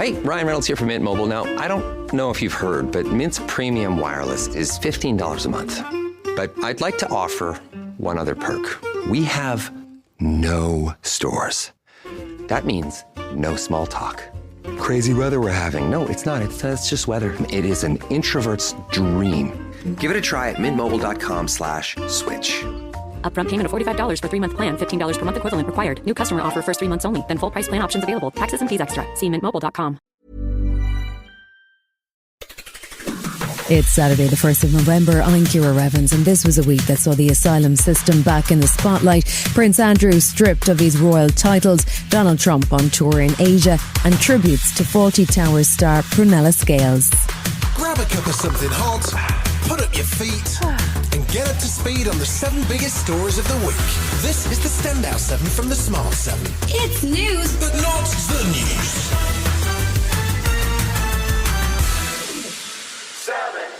Hey, Ryan Reynolds here from Mint Mobile. Now, I don't know if you've heard, but Mint's premium wireless is $15 a month. But I'd like to offer one other perk. We have no stores. That means no small talk. Crazy weather we're having. No, it's not. It's just weather. It is an introvert's dream. Give it a try at mintmobile.com/switch. Upfront payment of $45 for 3-month plan, $15 per month equivalent required. New customer offer first 3 months only. Then full price plan options available. Taxes and fees extra. See mintmobile.com. It's Saturday, the 1st of November. I'm Ciara Evans, and this was a week that saw the asylum system back in the spotlight. Prince Andrew stripped of his royal titles, Donald Trump on tour in Asia, and tributes to Fawlty Towers star Prunella Scales. Grab a cup of something hot, put up your feet, and get up to speed on the 7 biggest stories of the week. This is the Standout 7 from the Smart 7. It's news, but not the news.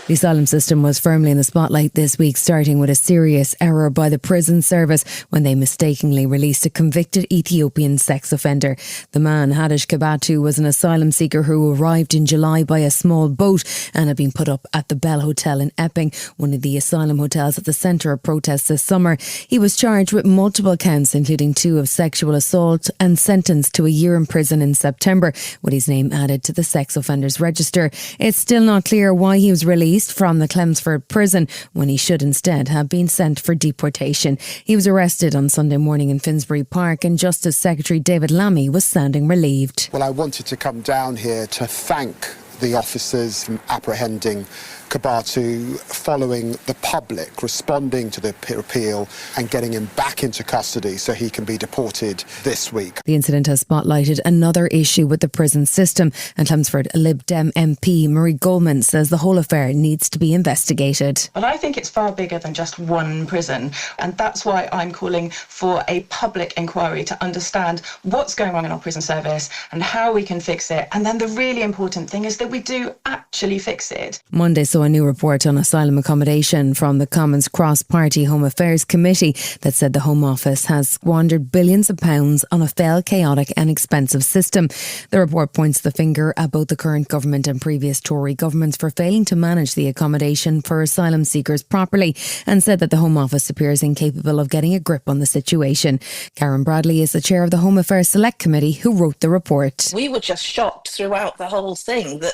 The asylum system was firmly in the spotlight this week, starting with a serious error by the prison service when they mistakenly released a convicted Ethiopian sex offender. The man, Hadish Kabatu, was an asylum seeker who arrived in July by a small boat and had been put up at the Bell Hotel in Epping, one of the asylum hotels at the centre of protests this summer. He was charged with multiple counts, including 2 of sexual assault, and sentenced to a year in prison in September, with his name added to the sex offenders register. It's still not clear why he was released from the Chelmsford prison when he should instead have been sent for deportation. He was arrested on Sunday morning in Finsbury Park, and Justice Secretary David Lammy was sounding relieved. Well, I wanted to come down here to thank the officers from apprehending Kabatu, following the public responding to the appeal and getting him back into custody so he can be deported this week. The incident has spotlighted another issue with the prison system, and Chelmsford Lib Dem MP Marie Goldman says the whole affair needs to be investigated. Well, I think it's far bigger than just one prison, and that's why I'm calling for a public inquiry to understand what's going on in our prison service and how we can fix it. And then the really important thing is that we do actually fix it. Monday saw a new report on asylum accommodation from the Commons Cross-Party Home Affairs Committee that said the Home Office has squandered billions of pounds on a failed, chaotic and expensive system. The report points the finger at both the current government and previous Tory governments for failing to manage the accommodation for asylum seekers properly, and said that the Home Office appears incapable of getting a grip on the situation. Karen Bradley is the chair of the Home Affairs Select Committee who wrote the report. We were just shocked throughout the whole thing that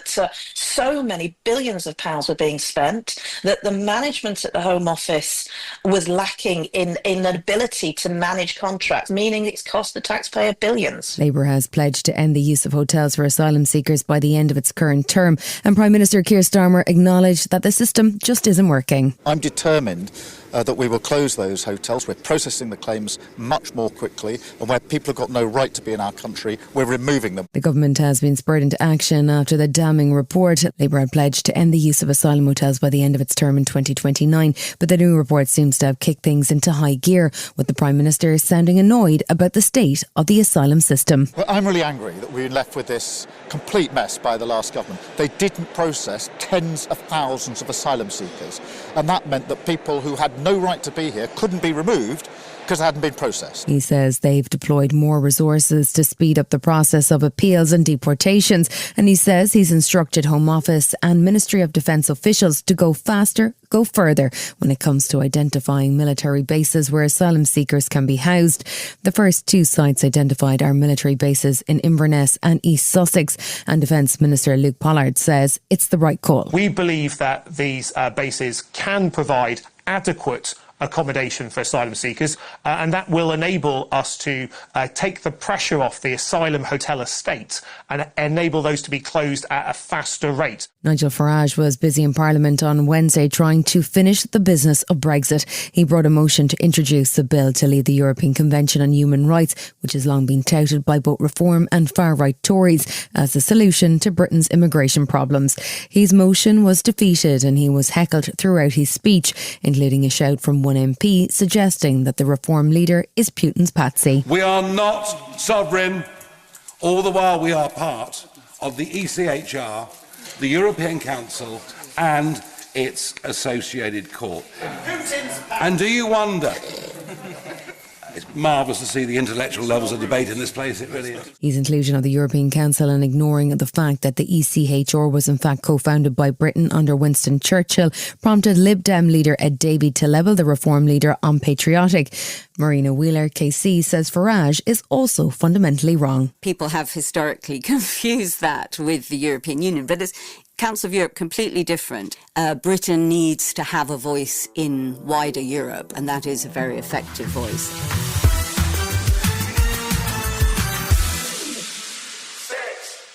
so many billions of pounds were being spent, that the management at the Home Office was lacking in an ability to manage contracts, meaning it's cost the taxpayer billions. Labour has pledged to end the use of hotels for asylum seekers by the end of its current term, and Prime Minister Keir Starmer acknowledged that the system just isn't working. I'm determined that we will close those hotels. We're processing the claims much more quickly, and where people have got no right to be in our country, we're removing them. The government has been spurred into action after the damning report. Labour had pledged to end the use of asylum hotels by the end of its term in 2029, but the new report seems to have kicked things into high gear, with the Prime Minister sounding annoyed about the state of the asylum system. Well, I'm really angry that we were left with this complete mess by the last government. They didn't process tens of thousands of asylum seekers, and that meant that people who had no right to be here couldn't be removed because it hadn't been processed. He says they've deployed more resources to speed up the process of appeals and deportations, and he says he's instructed Home Office and Ministry of Defence officials to go faster, go further when it comes to identifying military bases where asylum seekers can be housed. The first 2 sites identified are military bases in Inverness and East Sussex, and Defence Minister Luke Pollard says it's the right call. We believe that these bases can provide adequate accommodation for asylum seekers, and that will enable us to take the pressure off the asylum hotel estate and enable those to be closed at a faster rate. Nigel Farage was busy in Parliament on Wednesday trying to finish the business of Brexit. He brought a motion to introduce a bill to lead the European Convention on Human Rights, which has long been touted by both Reform and far-right Tories as a solution to Britain's immigration problems. His motion was defeated, and he was heckled throughout his speech, including a shout from one MP suggesting that the Reform leader is Putin's patsy. We are not sovereign, all the while we are part of the ECHR, the European Council and its associated court. And do you wonder, marvellous to see the intellectual levels of debate in this place. It really is. His inclusion of the European Council and ignoring the fact that the ECHR was in fact co-founded by Britain under Winston Churchill prompted Lib Dem leader Ed Davey to level the Reform leader unpatriotic. Marina Wheeler, KC, says Farage is also fundamentally wrong. People have historically confused that with the European Union, but it's Council of Europe completely different. Britain needs to have a voice in wider Europe, and that is a very effective voice.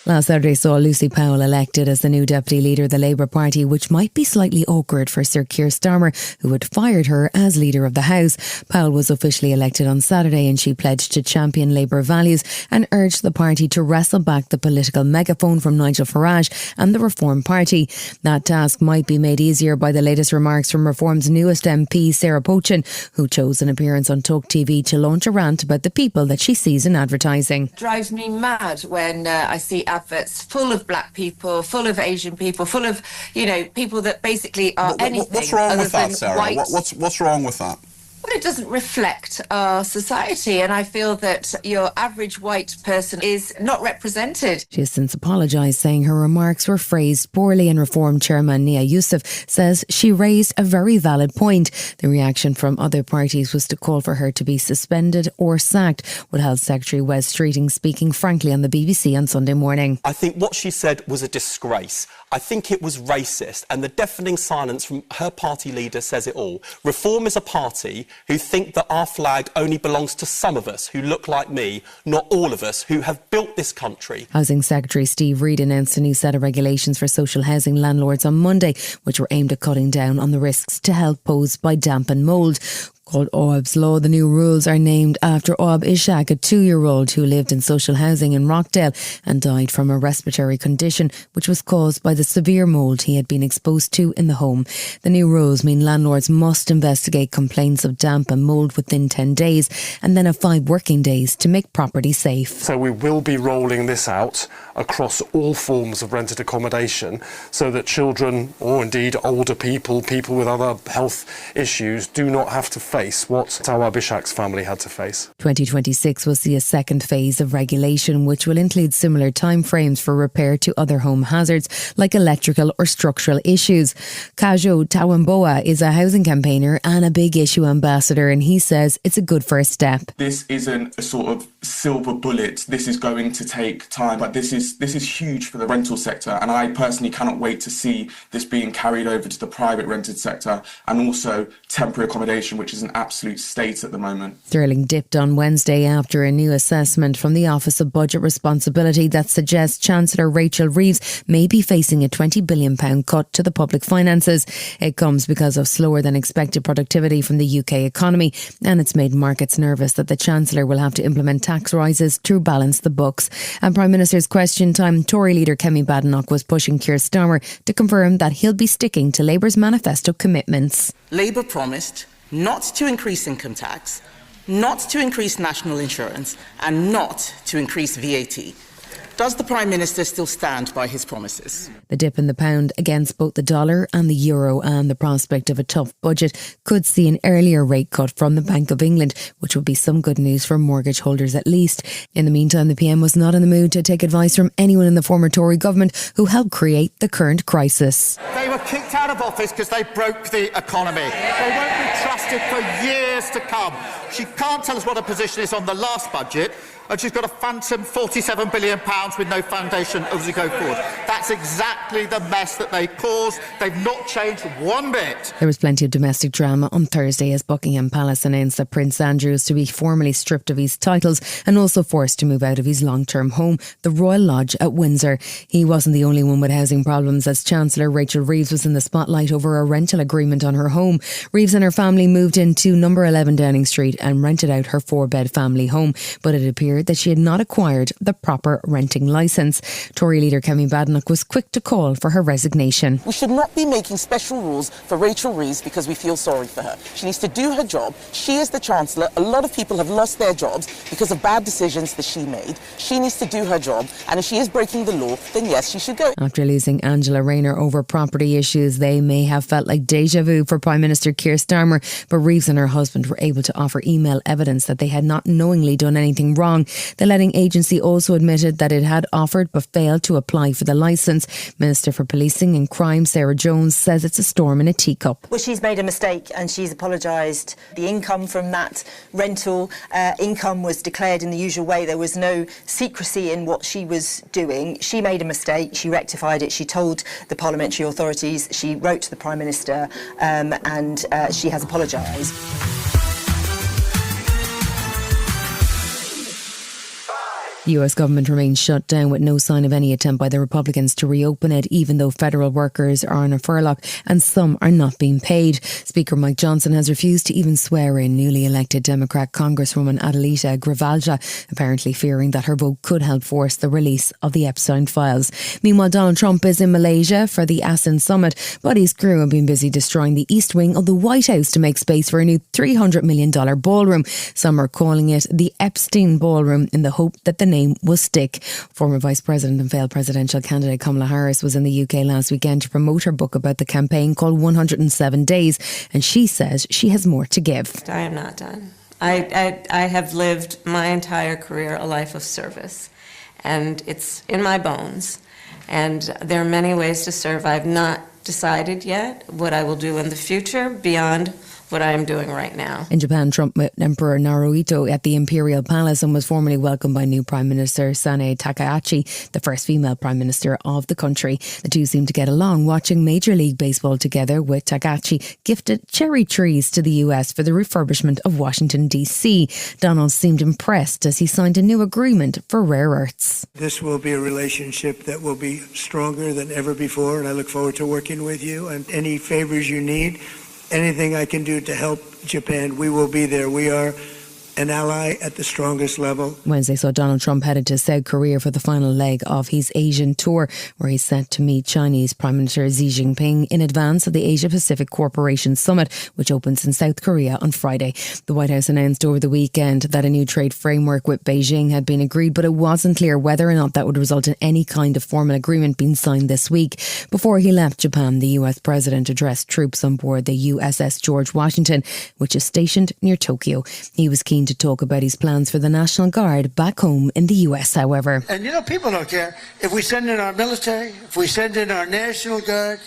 Last Saturday saw Lucy Powell elected as the new deputy leader of the Labour Party, which might be slightly awkward for Sir Keir Starmer, who had fired her as leader of the House. Powell was officially elected on Saturday and she pledged to champion Labour values and urged the party to wrestle back the political megaphone from Nigel Farage and the Reform Party. That task might be made easier by the latest remarks from Reform's newest MP, Sarah Pochin, who chose an appearance on Talk TV to launch a rant about the people that she sees in advertising. It drives me mad when I see adverts full of black people, full of Asian people, full of, people that basically are anything. What's wrong with that, Sarah? What's wrong with that? Well, it doesn't reflect our society, and I feel that your average white person is not represented. She has since apologised, saying her remarks were phrased poorly, and Reform Chairman Nia Youssef says she raised a very valid point. The reaction from other parties was to call for her to be suspended or sacked, with Health Secretary Wes Streeting speaking frankly on the BBC on Sunday morning. I think what she said was a disgrace. I think it was racist, and the deafening silence from her party leader says it all. Reform is a party who think that our flag only belongs to some of us who look like me, not all of us who have built this country. Housing Secretary Steve Reid announced a new set of regulations for social housing landlords on Monday, which were aimed at cutting down on the risks to health posed by damp and mould. Called OAB's Law, the new rules are named after Oab Ishak, a 2-year-old who lived in social housing in Rockdale and died from a respiratory condition which was caused by the severe mould he had been exposed to in the home. The new rules mean landlords must investigate complaints of damp and mould within 10 days and then have 5 working days to make property safe. So we will be rolling this out across all forms of rented accommodation so that children, or indeed older people with other health issues, do not have to face what Awab Ishak's family had to face. 2026 will see a second phase of regulation which will include similar timeframes for repair to other home hazards like electrical or structural issues. Kajo Tawamboa is a housing campaigner and a big issue ambassador, and he says it's a good first step. This isn't a sort of silver bullet. This is going to take time, but this is huge for the rental sector, and I personally cannot wait to see this being carried over to the private rented sector and also temporary accommodation, which is an absolute state at the moment. Sterling dipped on Wednesday after a new assessment from the Office of Budget Responsibility that suggests Chancellor Rachel Reeves may be facing a £20 billion cut to the public finances. It comes because of slower than expected productivity from the UK economy, and it's made markets nervous that the Chancellor will have to implement tax rises to balance the books. And Prime Minister's Question Time, Tory leader Kemi Badenoch was pushing Keir Starmer to confirm that he'll be sticking to Labour's manifesto commitments. Labour promised not to increase income tax, not to increase national insurance, and not to increase VAT. Does the Prime Minister still stand by his promises? The dip in the pound against both the dollar and the euro and the prospect of a tough budget could see an earlier rate cut from the Bank of England, which would be some good news for mortgage holders at least. In the meantime, the PM was not in the mood to take advice from anyone in the former Tory government who helped create the current crisis. They were kicked out of office because they broke the economy. They won't be trusted for years to come. She can't tell us what her position is on the last budget, and she's got a phantom £47 billion with no foundation as we go forward. That's exactly the mess that they caused. They've not changed one bit. There was plenty of domestic drama on Thursday as Buckingham Palace announced that Prince Andrew is to be formally stripped of his titles and also forced to move out of his long-term home, the Royal Lodge at Windsor. He wasn't the only one with housing problems, as Chancellor Rachel Reeves was in the spotlight over a rental agreement on her home. Reeves and her family moved into number 11 Downing Street and rented out her 4-bed family home, but it appeared that she had not acquired the proper renting licence. Tory leader Kemi Badenoch was quick to call for her resignation. We should not be making special rules for Rachel Reeves because we feel sorry for her. She needs to do her job. She is the Chancellor. A lot of people have lost their jobs because of bad decisions that she made. She needs to do her job, and if she is breaking the law, then yes, she should go. After losing Angela Rayner over property issues, says they may have felt like deja vu for Prime Minister Keir Starmer, but Reeves and her husband were able to offer email evidence that they had not knowingly done anything wrong. The letting agency also admitted that it had offered but failed to apply for the licence. Minister for Policing and Crime Sarah Jones says it's a storm in a teacup. Well, she's made a mistake and she's apologised. The income from that rental income was declared in the usual way. There was no secrecy in what she was doing. She made a mistake. She rectified it. She told the parliamentary authorities. She wrote to the Prime Minister and she has apologised. The US government remains shut down with no sign of any attempt by the Republicans to reopen it, even though federal workers are on a furlough and some are not being paid. Speaker Mike Johnson has refused to even swear in newly elected Democrat Congresswoman Adelita Grijalva, apparently fearing that her vote could help force the release of the Epstein files. Meanwhile, Donald Trump is in Malaysia for the ASEAN summit, but his crew have been busy destroying the east wing of the White House to make space for a new $300 million ballroom. Some are calling it the Epstein Ballroom in the hope that the name will stick. Former Vice President and failed presidential candidate Kamala Harris was in the UK last weekend to promote her book about the campaign called 107 Days, and she says she has more to give. I am not done. I have lived my entire career a life of service, and it's in my bones, and there are many ways to serve. I've not decided yet what I will do in the future beyond what I am doing right now. In Japan, Trump met Emperor Naruhito at the Imperial Palace and was formally welcomed by new Prime Minister Sanae Takaichi, the first female Prime Minister of the country. The two seemed to get along, watching Major League Baseball together, with Takaichi gifted cherry trees to the US for the refurbishment of Washington, D.C. Donald seemed impressed as he signed a new agreement for rare earths. This will be a relationship that will be stronger than ever before, and I look forward to working with you. And any favors you need, anything I can do to help Japan, we will be there. We are an ally at the strongest level. Wednesday saw Donald Trump headed to South Korea for the final leg of his Asian tour, where he's set to meet Chinese Prime Minister Xi Jinping in advance of the Asia-Pacific Cooperation Summit, which opens in South Korea on Friday. The White House announced over the weekend that a new trade framework with Beijing had been agreed, but it wasn't clear whether or not that would result in any kind of formal agreement being signed this week. Before he left Japan, the US President addressed troops on board the USS George Washington, which is stationed near Tokyo. He was keen to talk about his plans for the National Guard back home in the US, however. And people don't care if we send in our military, if we send in our National Guard,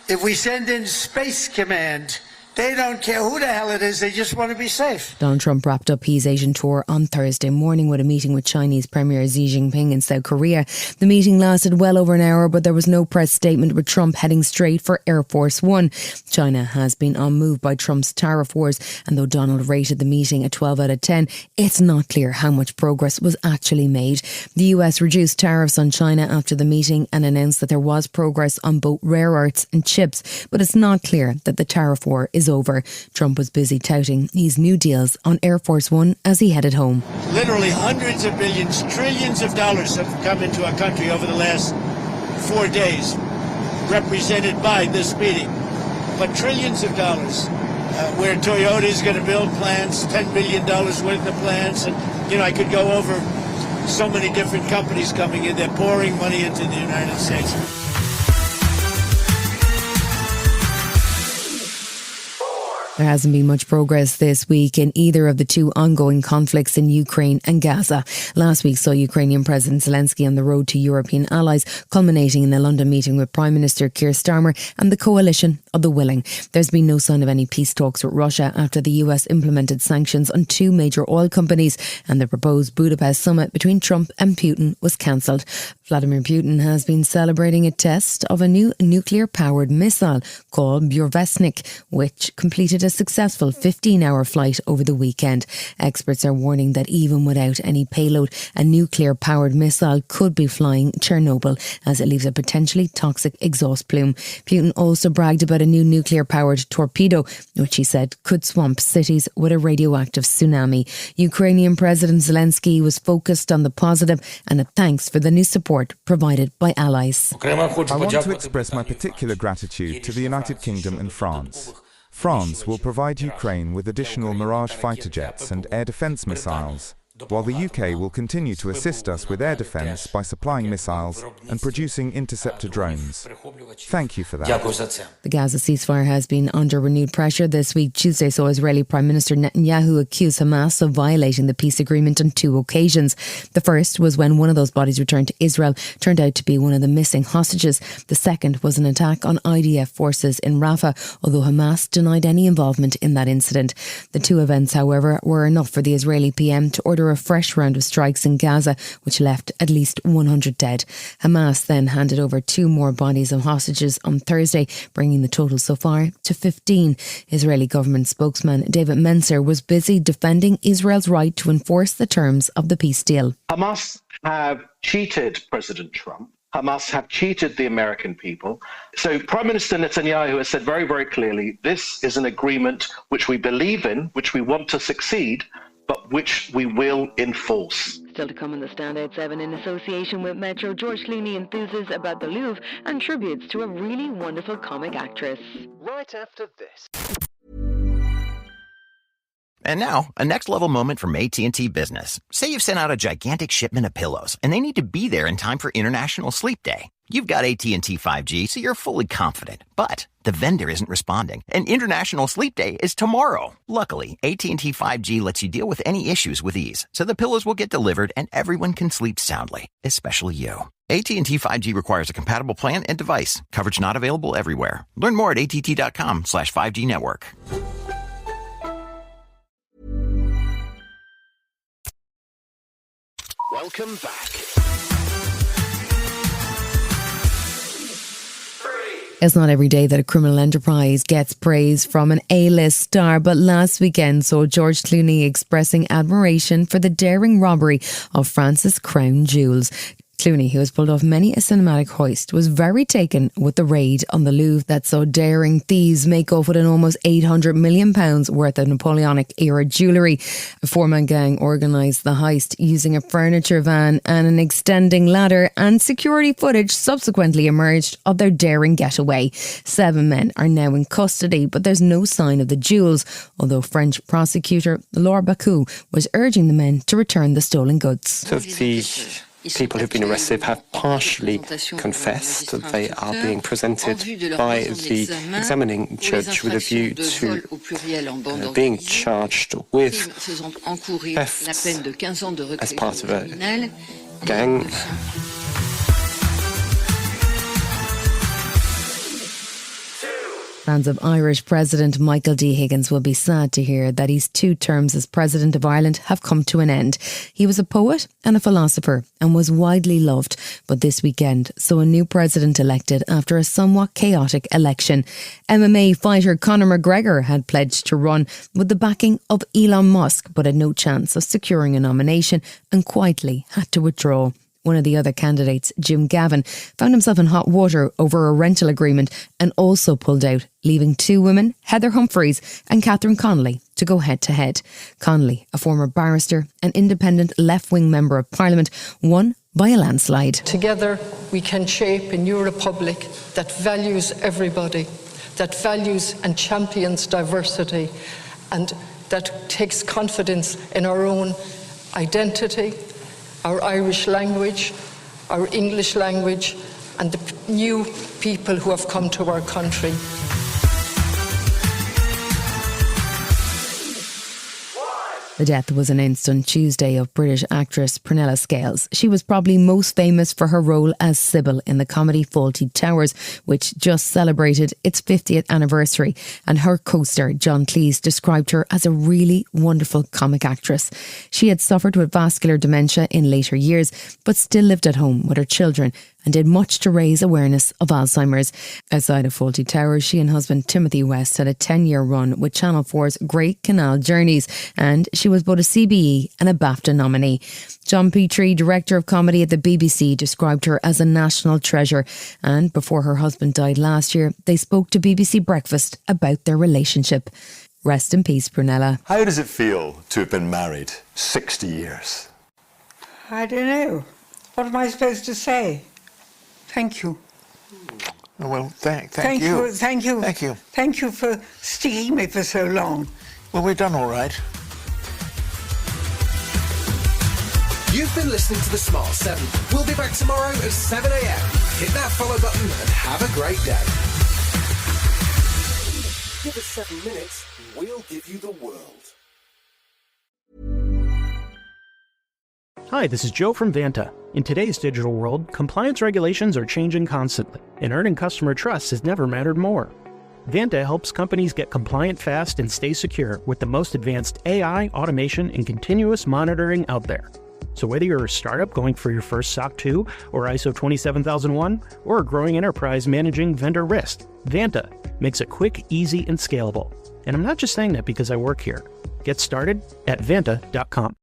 if we send in Space Command. They don't care who the hell it is, they just want to be safe. Donald Trump wrapped up his Asian tour on Thursday morning with a meeting with Chinese Premier Xi Jinping in South Korea. The meeting lasted well over an hour, but there was no press statement, with Trump heading straight for Air Force One. China has been unmoved by Trump's tariff wars, and though Donald rated the meeting a 12 out of 10, it's not clear how much progress was actually made. The US reduced tariffs on China after the meeting and announced that there was progress on both rare earths and chips, but it's not clear that the tariff war is over. Trump was busy touting his new deals on Air Force One as he headed home. Literally hundreds of billions, trillions of dollars have come into our country over the last 4 days, represented by this meeting. But trillions of dollars, where Toyota is going to build plants, $10 billion worth of plants, and I could go over so many different companies coming in. They're pouring money into the United States. There hasn't been much progress this week in either of the two ongoing conflicts in Ukraine and Gaza. Last week saw Ukrainian President Zelensky on the road to European allies, culminating in a London meeting with Prime Minister Keir Starmer and the coalition of the willing. There's been no sign of any peace talks with Russia after the US implemented sanctions on two major oil companies, and the proposed Budapest summit between Trump and Putin was cancelled. Vladimir Putin has been celebrating a test of a new nuclear-powered missile called Burevestnik, which completed a successful 15-hour flight over the weekend. Experts are warning that even without any payload, a nuclear-powered missile could be flying Chernobyl, as it leaves a potentially toxic exhaust plume. Putin also bragged about a new nuclear-powered torpedo, which he said could swamp cities with a radioactive tsunami. Ukrainian President Zelensky was focused on the positive and a thanks for the new support provided by allies. I want to express my particular gratitude to the United Kingdom and France. France will provide Ukraine with additional Mirage fighter jets and air defence missiles. while the UK will continue to assist us with air defence by supplying missiles and producing interceptor drones. Thank you for that. The Gaza ceasefire has been under renewed pressure this week. Tuesday saw Israeli Prime Minister Netanyahu accuse Hamas of violating the peace agreement on 2 occasions. The first was when one of those bodies returned to Israel turned out to be one of the missing hostages. The second was an attack on IDF forces in Rafah, although Hamas denied any involvement in that incident. The 2 events, however, were enough for the Israeli PM to order a fresh round of strikes in Gaza, which left at least 100 dead. Hamas then handed over 2 more bodies of hostages on Thursday, bringing the total so far to 15. Israeli government spokesman David Mencer was busy defending Israel's right to enforce the terms of the peace deal. Hamas have cheated President Trump. Hamas have cheated the American people. So Prime Minister Netanyahu has said very, very clearly, this is an agreement which we believe in, which we want to succeed, but which we will enforce. Still to come in the Standout 7 in association with Metro, George Clooney enthuses about the Louvre and tributes to a really wonderful comic actress. Right after this. And now, a next-level moment from AT&T Business. Say you've sent out a gigantic shipment of pillows, and they need to be there in time for International Sleep Day. You've got AT&T 5G, so you're fully confident. But the vendor isn't responding, and International Sleep Day is tomorrow. Luckily, AT&T 5G lets you deal with any issues with ease, so the pillows will get delivered and everyone can sleep soundly, especially you. AT&T 5G requires a compatible plan and device. Coverage not available everywhere. Learn more at att.com/5G network. Welcome back. It's not every day that a criminal enterprise gets praise from an A-list star, but last weekend saw George Clooney expressing admiration for the daring robbery of France's crown jewels. Clooney, who has pulled off many a cinematic heist, was very taken with the raid on the Louvre that saw daring thieves make off with an almost £800 million worth of Napoleonic-era jewellery. A 4-man gang organised the heist using a furniture van and an extending ladder, and security footage subsequently emerged of their daring getaway. 7 men are now in custody, but there's no sign of the jewels, although French prosecutor Laure Bacou was urging the men to return the stolen goods. The people who've been arrested have partially confessed. They are being presented by the examining judge with a view to being charged with theft as part of a gang. Fans of Irish President Michael D. Higgins will be sad to hear that his 2 terms as President of Ireland have come to an end. He was a poet and a philosopher and was widely loved, but this weekend saw a new president elected after a somewhat chaotic election. MMA fighter Conor McGregor had pledged to run with the backing of Elon Musk, but had no chance of securing a nomination and quietly had to withdraw. One of the other candidates, Jim Gavin, found himself in hot water over a rental agreement and also pulled out, leaving 2 women, Heather Humphreys and Catherine Connolly, to go head-to-head. Connolly, a former barrister and independent left-wing member of Parliament, won by a landslide. Together we can shape a new republic that values everybody, that values and champions diversity, and that takes confidence in our own identity, our Irish language, our English language, and the new people who have come to our country. The death was announced on Tuesday of British actress Prunella Scales. She was probably most famous for her role as Sybil in the comedy Fawlty Towers, which just celebrated its 50th anniversary, and her co-star John Cleese described her as a really wonderful comic actress. She had suffered with vascular dementia in later years, but still lived at home with her children and did much to raise awareness of Alzheimer's. Outside of Fawlty Towers, she and husband Timothy West had a 10-year run with Channel 4's Great Canal Journeys, and she was both a CBE and a BAFTA nominee. John Petrie, director of comedy at the BBC, described her as a national treasure, and before her husband died last year, they spoke to BBC Breakfast about their relationship. Rest in peace, Prunella. How does it feel to have been married 60 years? I don't know. What am I supposed to say? Thank you. Well, thank you. Thank you. Thank you. Thank you for sticking me for so long. Well, we've done all right. You've been listening to The Smart 7. We'll be back tomorrow at 7 a.m. Hit that follow button and have a great day. Give us 7 minutes, and we'll give you the world. Hi, this is Joe from Vanta. In today's digital world, compliance regulations are changing constantly, and earning customer trust has never mattered more. Vanta helps companies get compliant fast and stay secure with the most advanced AI, automation, and continuous monitoring out there. So whether you're a startup going for your first SOC 2 or ISO 27001, or a growing enterprise managing vendor risk, Vanta makes it quick, easy, and scalable. And I'm not just saying that because I work here. Get started at Vanta.com.